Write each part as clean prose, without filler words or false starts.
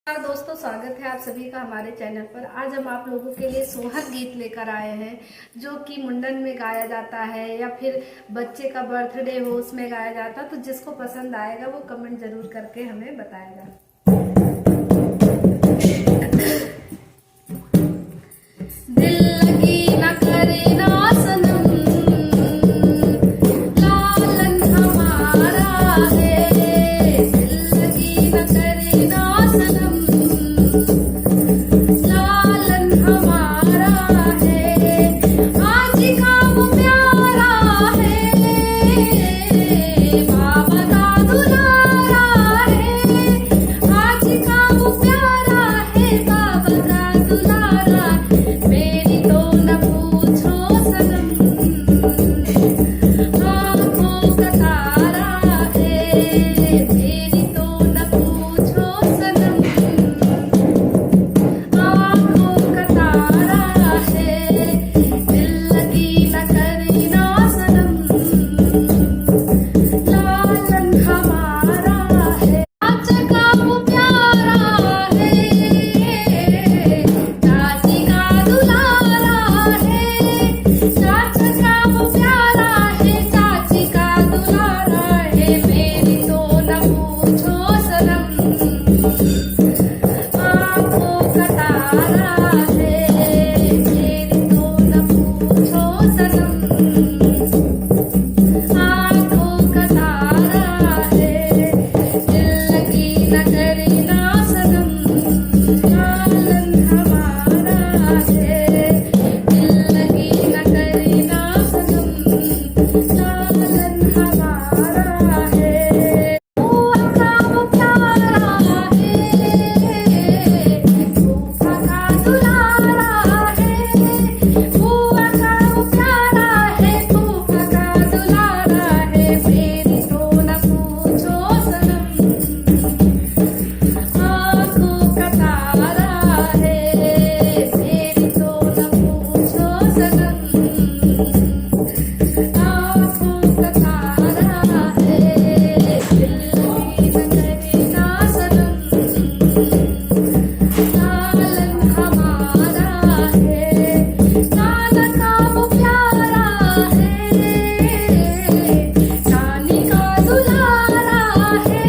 नमस्कार दोस्तों, स्वागत है आप सभी का हमारे चैनल पर। आज हम आप लोगों के लिए सोहर गीत लेकर आए हैं जो कि मुंडन में गाया जाता है या फिर बच्चे का बर्थडे हो उसमें गाया जाता है। तो जिसको पसंद आएगा वो कमेंट जरूर करके हमें बताएगा। दिल लगी न करे ना सनम, लालन हमारा है। दिल लगी न करे ना सनम, लालन हमारा है। आज का वो प्यारा है, बाबा का दुलारा है। आज का वो प्यारा है, बाबा का दुलारा। मेरी तो न पूछो सनम, आँखों का तारा है। मेरी तो न पूछो सनम, आँखों का तारा है। दिल लगी न करे ना सनम, लालन हमारा है। आज का वो प्यारा है, चाची का दुलारा है। चाचा का वो प्यारा है, चाची का दुलारा है। मेरी तो न पूछो सनम, आँखों का तारा है। मेरी तो न पूछो सनम, आँखों का तारा है। दिल लगी न करे ना सनम, लालन हमारा है। दिल लगी न करे ना सनम, लालन हमारा है। बुआ का वो प्यारा है, फूफा का दुलारा है। बुआ का वो प्यारा है, फूफा का दुलारा है। मेरी तो न पूछो सनम, आँखों का तारा है। मेरी तो न पूछो सनम, आँखों का तारा है। दिल लगी न करे ना सनम, लालन हमारा है। नाना का वो प्यारा है, नानी का दुलारा है।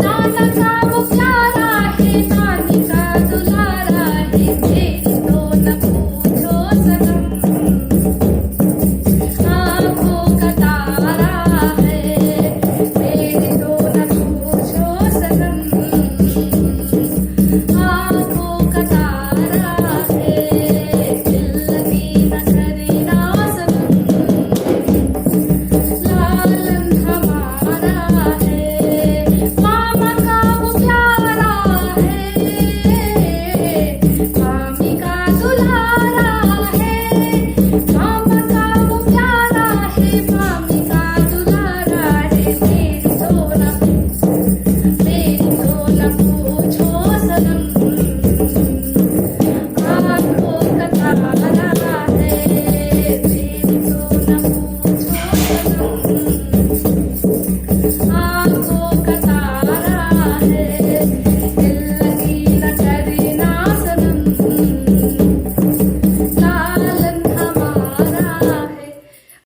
नाना का वो प्यारा है, नानी का दुलारा है। मेरी तो न पूछो सनम, आँखों का तारा है। मेरी तो न पूछो सनम, आँखों का तारा है। दिल लगी न करे ना सनम, लालन हमारा है। मामा का वो प्यारा है, मामी का दुलारा है। मामा का वो प्यारा है, मामी का दुलारा है। मेरी तो न पूछो सनम, आँखों का तारा है। मेरी तो न पूछो सनम।